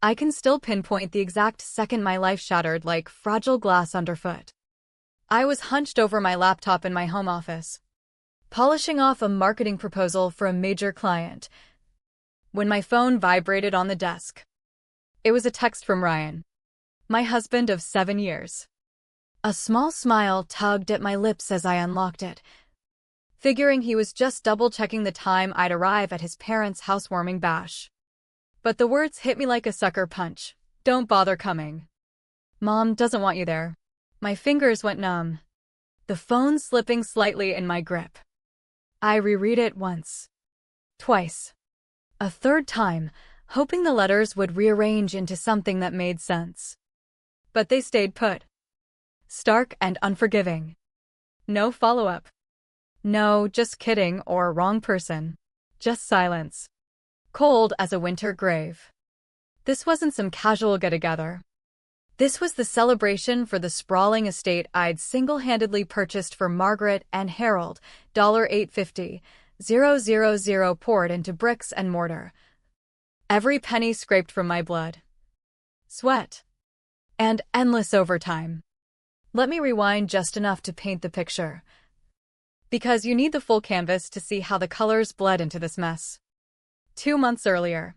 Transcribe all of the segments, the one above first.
I can still pinpoint the exact second my life shattered like fragile glass underfoot. I was hunched over my laptop in my home office, polishing off a marketing proposal for a major client, when my phone vibrated on the desk. It was a text from Ryan, my husband of 7 years. A small smile tugged at my lips as I unlocked it, figuring he was just double-checking the time I'd arrive at his parents' housewarming bash. But the words hit me like a sucker punch. Don't bother coming. Mom doesn't want you there. My fingers went numb, the phone slipping slightly in my grip. I reread it once, twice, a third time, hoping the letters would rearrange into something that made sense. But they stayed put, stark and unforgiving. No follow-up. No, just kidding or wrong person. Just silence. Cold as a winter grave. This wasn't some casual get-together. This was the celebration for the sprawling estate I'd single-handedly purchased for Margaret and Harold, $850, 000 poured into bricks and mortar. Every penny scraped from my blood, sweat, and endless overtime. Let me rewind just enough to paint the picture, because you need the full canvas to see how the colors bled into this mess. 2 months earlier,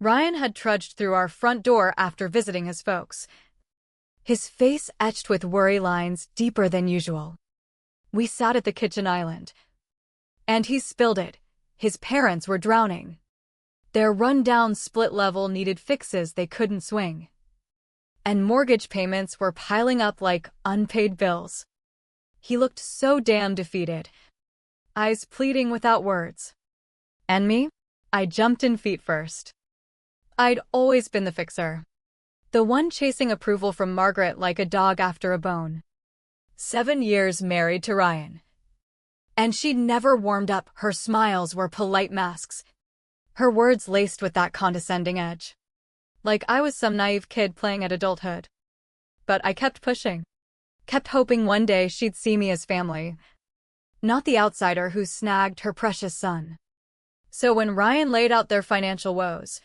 Ryan had trudged through our front door after visiting his folks, his face etched with worry lines deeper than usual. We sat at the kitchen island, and he spilled it. His parents were drowning. Their run-down split level needed fixes they couldn't swing, and mortgage payments were piling up like unpaid bills. He looked so damn defeated, eyes pleading without words. And me? I jumped in feet first. I'd always been the fixer, the one chasing approval from Margaret like a dog after a bone. 7 years married to Ryan, and she'd never warmed up. Her smiles were polite masks, her words laced with that condescending edge, like I was some naive kid playing at adulthood. But I kept pushing, kept hoping one day she'd see me as family, not the outsider who snagged her precious son. So when Ryan laid out their financial woes,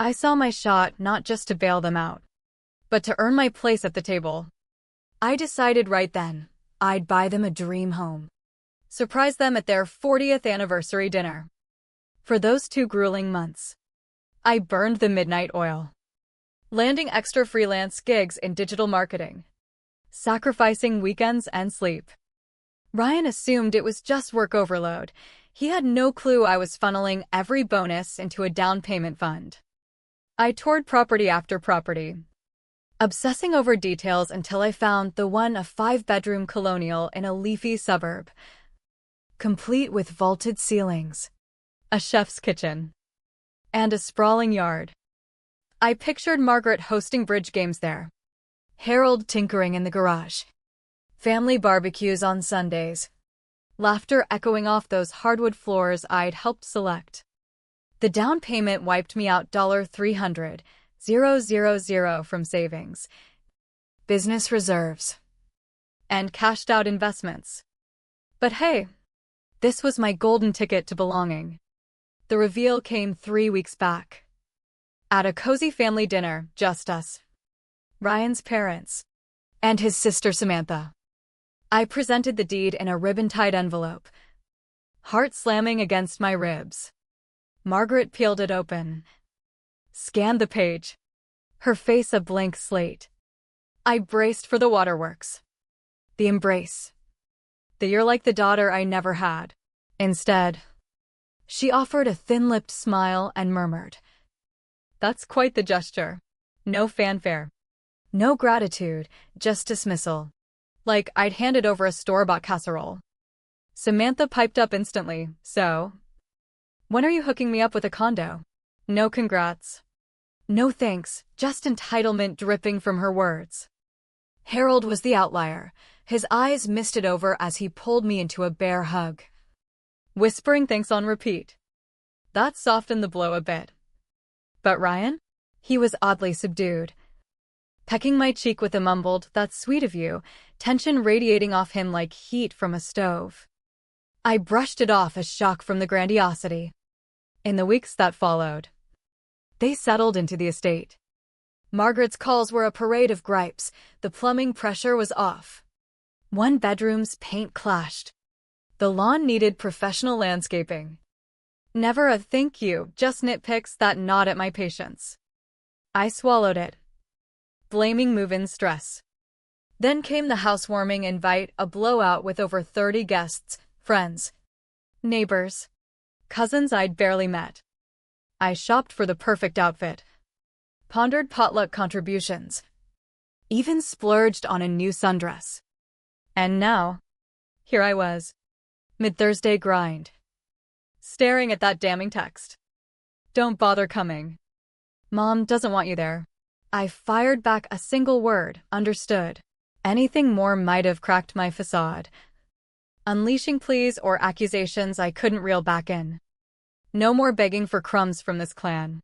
I saw my shot not just to bail them out, but to earn my place at the table. I decided right then I'd buy them a dream home, surprise them at their 40th anniversary dinner. For those 2 grueling months, I burned the midnight oil, landing extra freelance gigs in digital marketing, sacrificing weekends and sleep. Ryan assumed it was just work overload. He had no clue I was funneling every bonus into a down payment fund. I toured property after property, obsessing over details until I found the one, a 5-bedroom colonial in a leafy suburb, complete with vaulted ceilings, a chef's kitchen, and a sprawling yard. I pictured Margaret hosting bridge games there, Harold tinkering in the garage, family barbecues on Sundays, laughter echoing off those hardwood floors I'd helped select. The down payment wiped me out $300, 000 from savings, business reserves, and cashed-out investments. But hey, this was my golden ticket to belonging. The reveal came 3 weeks back. At a cozy family dinner, just us, Ryan's parents, and his sister Samantha. I presented the deed in a ribbon-tied envelope, heart slamming against my ribs. Margaret peeled it open, scanned the page, her face a blank slate. I braced for the waterworks, the embrace, the "you're like the daughter I never had." Instead, she offered a thin-lipped smile and murmured, "That's quite the gesture." No fanfare, no gratitude, just dismissal, like I'd handed over a store-bought casserole. Samantha piped up instantly, "So, when are you hooking me up with a condo?" No congrats. No thanks, just entitlement dripping from her words. Harold was the outlier. His eyes misted over as he pulled me into a bear hug, whispering thanks on repeat. That softened the blow a bit. But Ryan? He was oddly subdued, pecking my cheek with a mumbled, "That's sweet of you," tension radiating off him like heat from a stove. I brushed it off as shock from the grandiosity. In the weeks that followed, They settled into the estate. Margaret's calls were a parade of gripes. The plumbing pressure was off. One bedroom's paint clashed. The lawn needed professional landscaping. Never a thank you, just nitpicks that gnawed at my patience. I swallowed it, blaming move-in stress. Then came the housewarming invite, a blowout with over 30 guests, friends, neighbors, cousins I'd barely met. I shopped for the perfect outfit, pondered potluck contributions, even splurged on a new sundress. And now, here I was, mid-Thursday grind, staring at that damning text. Don't bother coming. Mom doesn't want you there. I fired back a single word, understood. Anything more might have cracked my facade, unleashing pleas or accusations I couldn't reel back in. No more begging for crumbs from this clan.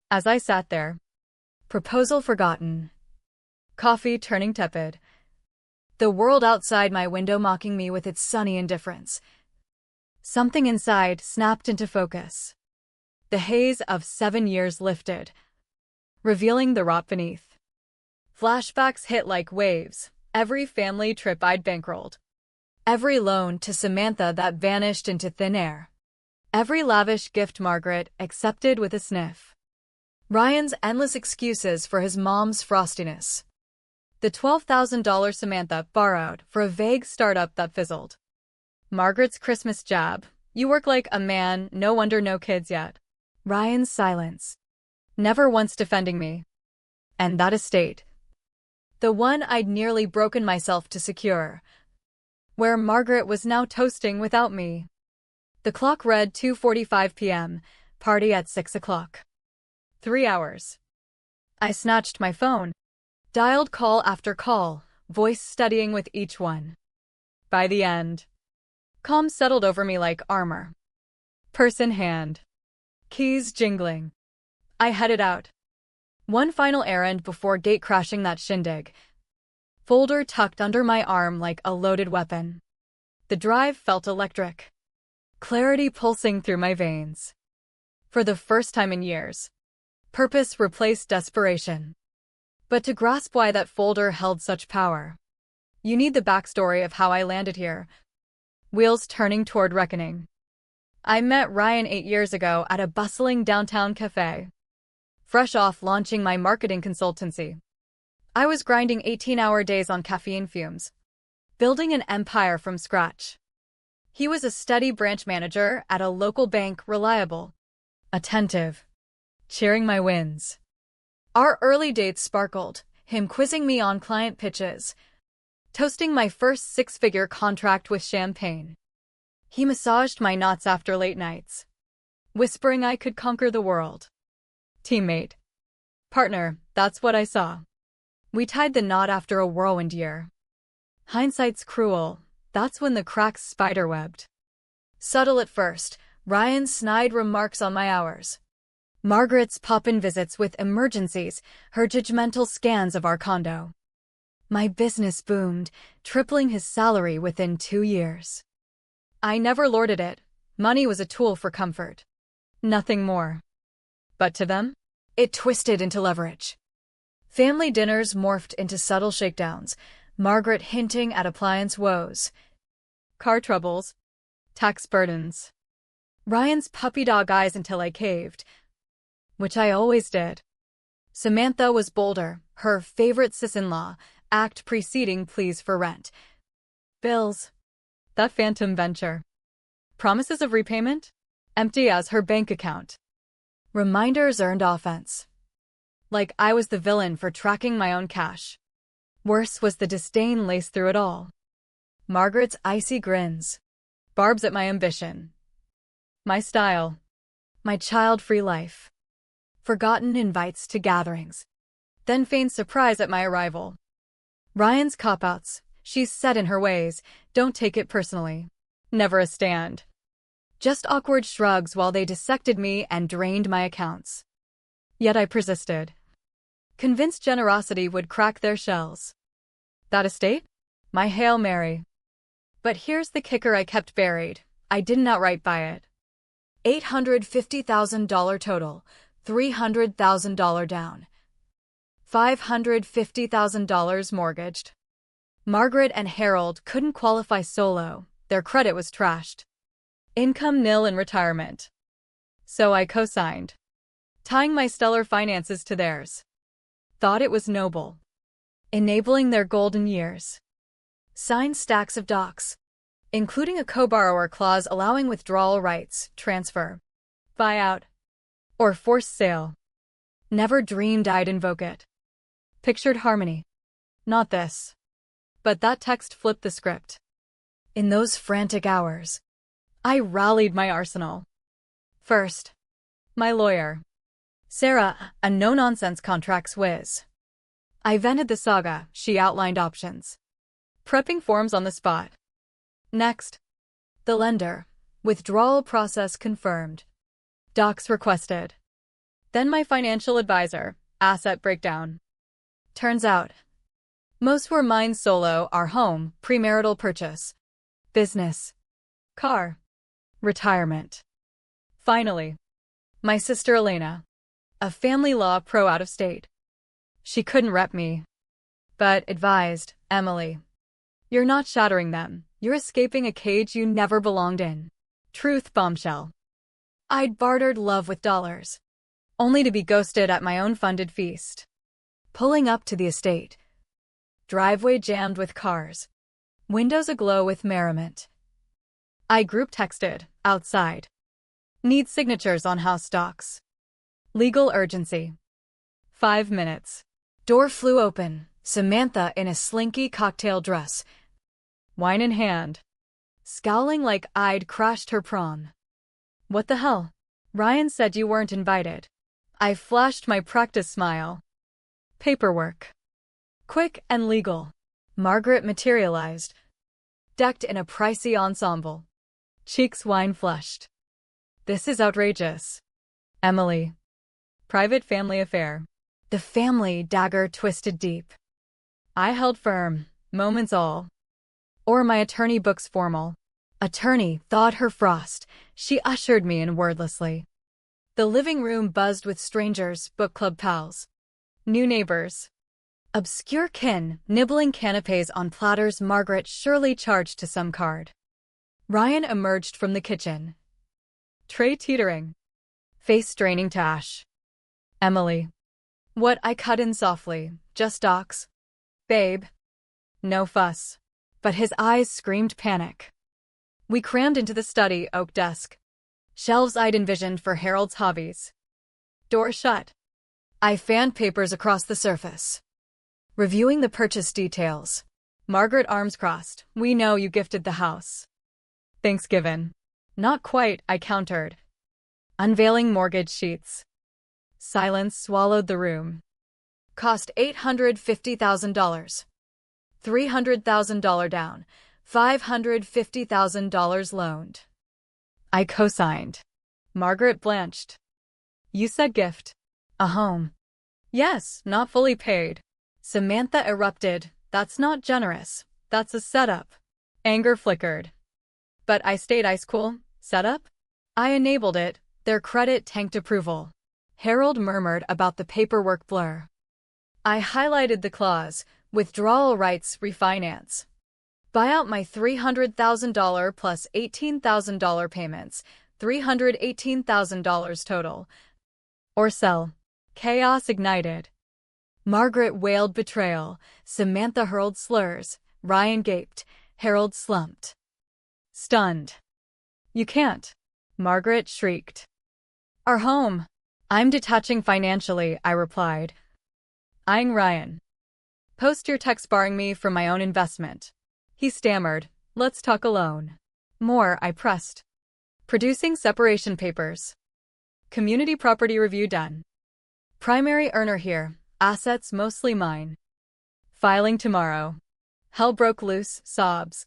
As I sat there, proposal forgotten, coffee turning tepid, the world outside my window mocking me with its sunny indifference, something inside snapped into focus. The haze of 7 years lifted, revealing the rot beneath. Flashbacks hit like waves, every family trip I'd bankrolled, every loan to Samantha that vanished into thin air, every lavish gift Margaret accepted with a sniff, Ryan's endless excuses for his mom's frostiness, the $12,000 Samantha borrowed for a vague startup that fizzled, Margaret's Christmas jab, "You work like a man, no wonder no kids yet," Ryan's silence, never once defending me, and that estate, the one I'd nearly broken myself to secure, where Margaret was now toasting without me. The clock read 2:45 p.m., party at 6 o'clock. 3 hours. I snatched my phone, dialed call after call, voice steadying with each one. By the end, calm settled over me like armor. Purse in hand, keys jingling. I headed out. One final errand before gate-crashing that shindig. Folder tucked under my arm like a loaded weapon. The drive felt electric. Clarity pulsing through my veins. For the first time in years, purpose replaced desperation. But to grasp why that folder held such power, you need the backstory of how I landed here. Wheels turning toward reckoning. I met Ryan 8 years ago at a bustling downtown cafe. Fresh off launching my marketing consultancy, I was grinding 18-hour days on caffeine fumes, building an empire from scratch. He was a steady branch manager at a local bank, reliable, attentive, cheering my wins. Our early dates sparkled, him quizzing me on client pitches, toasting my first 6-figure contract with champagne. He massaged my knots after late nights, whispering I could conquer the world. Teammate. Partner, that's what I saw. We tied the knot after a whirlwind year. Hindsight's cruel, that's when the cracks spiderwebbed. Subtle at first, Ryan's snide remarks on my hours. Margaret's pop-in visits with emergencies, her judgmental scans of our condo. My business boomed, tripling his salary within 2 years. I never lorded it. Money was a tool for comfort. Nothing more. But to them, it twisted into leverage. Family dinners morphed into subtle shakedowns, Margaret hinting at appliance woes, car troubles, tax burdens. Ryan's puppy dog eyes until I caved, which I always did. Samantha was bolder, her favorite sis-in-law, act preceding pleas for rent. Bills. That phantom venture. Promises of repayment? Empty as her bank account. Reminders earned offense. Like I was the villain for tracking my own cash. Worse was the disdain laced through it all. Margaret's icy grins. Barbs at my ambition. My style. My child-free life. Forgotten invites to gatherings. Then feigned surprise at my arrival. Ryan's cop-outs. She's set in her ways. Don't take it personally. Never a stand. Just awkward shrugs while they dissected me and drained my accounts. Yet I persisted. Convinced generosity would crack their shells. That estate? My Hail Mary. But here's the kicker I kept buried. I didn't outright buy it. $850,000 total. $300,000 down. $550,000 mortgaged. Margaret and Harold couldn't qualify solo. Their credit was trashed. Income nil in retirement. So I co-signed, tying my stellar finances to theirs. Thought it was noble. Enabling their golden years. Signed stacks of docs, including a co-borrower clause allowing withdrawal rights, transfer, buyout, or forced sale. Never dreamed I'd invoke it. Pictured harmony. Not this. But that text flipped the script. In those frantic hours, I rallied my arsenal. First, my lawyer, Sarah, a no-nonsense contracts whiz. I vented the saga. She outlined options, prepping forms on the spot. Next, the lender, withdrawal process confirmed, docs requested. Then my financial advisor, asset breakdown. Turns out, most were mine solo: our home, premarital purchase, business, car, retirement. Finally, my sister Elena, a family law pro out of state. She couldn't rep me, but advised, Emily, you're not shattering them, you're escaping a cage you never belonged in. Truth bombshell. I'd bartered love with dollars, only to be ghosted at my own funded feast. Pulling up to the estate. Driveway jammed with cars. Windows aglow with merriment. I group texted, outside. Need signatures on house docs. Legal urgency. 5 minutes. Door flew open. Samantha in a slinky cocktail dress. Wine in hand. Scowling like I'd crashed her prom. What the hell? Ryan said you weren't invited. I flashed my practice smile. Paperwork. Quick and legal. Margaret materialized. Decked in a pricey ensemble. Cheeks wine flushed. This is outrageous. Emily. Private family affair. The family dagger twisted deep. I held firm, moments all. Or my attorney books formal. Attorney thawed her frost. She ushered me in wordlessly. The living room buzzed with strangers, book club pals. New neighbors. Obscure kin, nibbling canapes on platters Margaret surely charged to some card. Ryan emerged from the kitchen. Tray teetering. Face straining to ash. Emily. What? I cut in softly. Just docs. Babe. No fuss. But his eyes screamed panic. We crammed into the study oak desk. Shelves I'd envisioned for Harold's hobbies. Door shut. I fanned papers across the surface. Reviewing the purchase details. Margaret, arms crossed. We know you gifted the house. Thanksgiving. Not quite, I countered. Unveiling mortgage sheets. Silence swallowed the room. Cost $850,000. $300,000 down. $550,000 loaned. I co-signed. Margaret blanched. You said gift. A home. Yes, not fully paid. Samantha erupted. That's not generous. That's a setup. Anger flickered. But I stayed ice cool. Setup? I enabled it. Their credit tanked approval. Harold murmured about the paperwork blur. I highlighted the clause, withdrawal rights refinance. Buy out my $300,000 plus $18,000 payments, $318,000 total. Or sell. Chaos ignited. Margaret wailed betrayal. Samantha hurled slurs. Ryan gaped. Harold slumped. Stunned. You can't. Margaret shrieked. Our home. I'm detaching financially, I replied. Eyeing Ryan. Post your text barring me from my own investment. He stammered. Let's talk alone. More, I pressed. Producing separation papers. Community property review done. Primary earner here. Assets mostly mine. Filing tomorrow. Hell broke loose, sobs.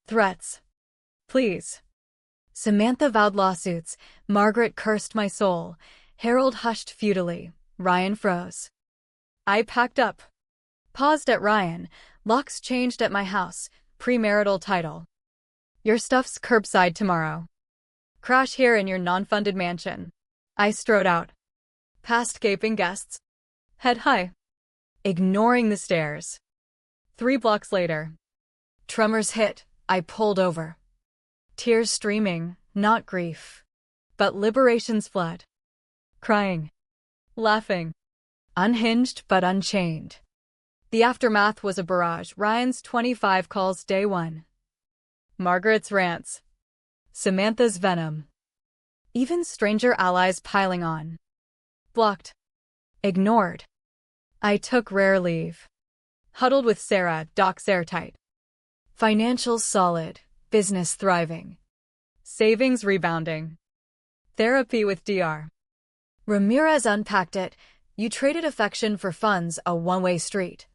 Threats. Please. Samantha vowed lawsuits. Margaret cursed my soul. Harold hushed futilely. Ryan froze. I packed up. Paused at Ryan. Locks changed at my house. Premarital title. Your stuff's curbside tomorrow. Crash here in your non-funded mansion. I strode out. past gaping guests. Head high. Ignoring the stares. 3 blocks later. Tremors hit, I pulled over. Tears streaming, not grief. But liberation's flood. Crying. Laughing. Unhinged but unchained. The aftermath was a barrage. Ryan's 25 calls day 1. Margaret's rants. Samantha's venom. Even stranger allies piling on. Blocked. Ignored. I took rare leave. Huddled with Sarah, docs airtight. Financials solid, business thriving. Savings rebounding. Therapy with DR. Ramirez unpacked it. You traded affection for funds, a one-way street.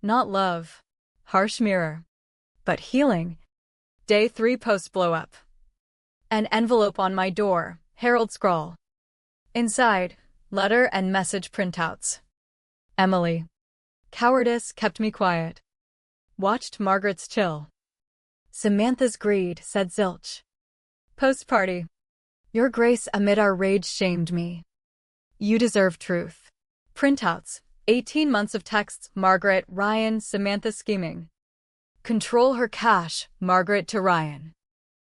Not love. Harsh mirror. But healing. Day 3 post blow up. An envelope on my door, Herald scrawl. Inside, letter and message printouts. Emily. Cowardice kept me quiet. Watched Margaret's chill. Samantha's greed, said zilch. Post-party. Your grace amid our rage shamed me. You deserve truth. Printouts. 18 months of texts, Margaret, Ryan, Samantha scheming. Control her cash, Margaret to Ryan.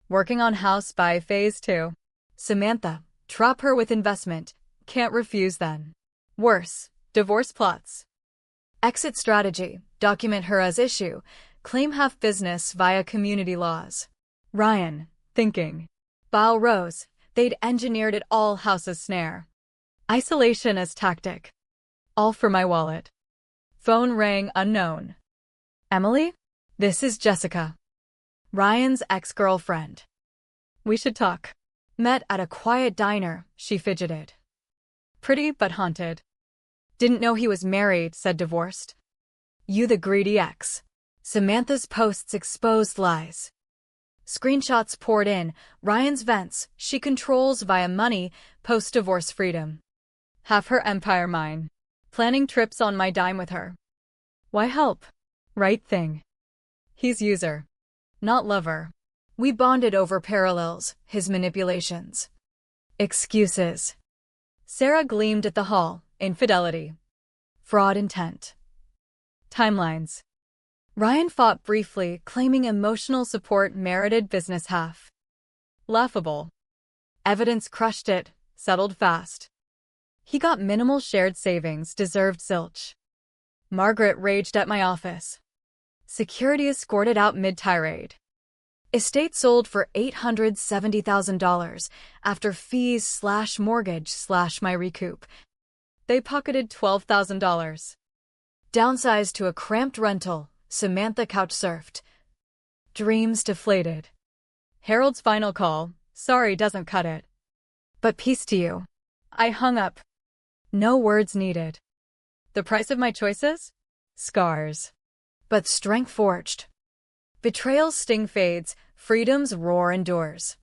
Working on house by phase 2. Samantha, trap her with investment, can't refuse then. Worse, divorce plots. Exit strategy, document her as issue, claim half business via community laws. Ryan, thinking. Bow rose, they'd engineered it all house's snare. Isolation as tactic. All for my wallet. Phone rang unknown. Emily? This is Jessica. Ryan's ex-girlfriend. We should talk. Met at a quiet diner, she fidgeted. Pretty but haunted. Didn't know he was married, said divorced. You the greedy ex. Samantha's posts exposed lies. Screenshots poured in, Ryan's vents, she controls via money, post-divorce freedom. Half her empire mine. Planning trips on my dime with her. Why help? Right thing. He's user. Not lover. We bonded over parallels, his manipulations. Excuses. Sarah gleamed at the hall, infidelity. Fraud intent. Timelines. Ryan fought briefly, claiming emotional support merited business half. Laughable. Evidence crushed it, settled fast. He got minimal shared savings, deserved zilch. Margaret raged at my office. Security escorted out mid-tirade. Estate sold for $870,000 after fees / mortgage / my recoup. They pocketed $12,000. Downsized to a cramped rental, Samantha couch-surfed. Dreams deflated. Harold's final call, sorry doesn't cut it. But peace to you. I hung up. No words needed. The price of my choices? Scars. But strength forged. Betrayal's sting fades, freedom's roar endures.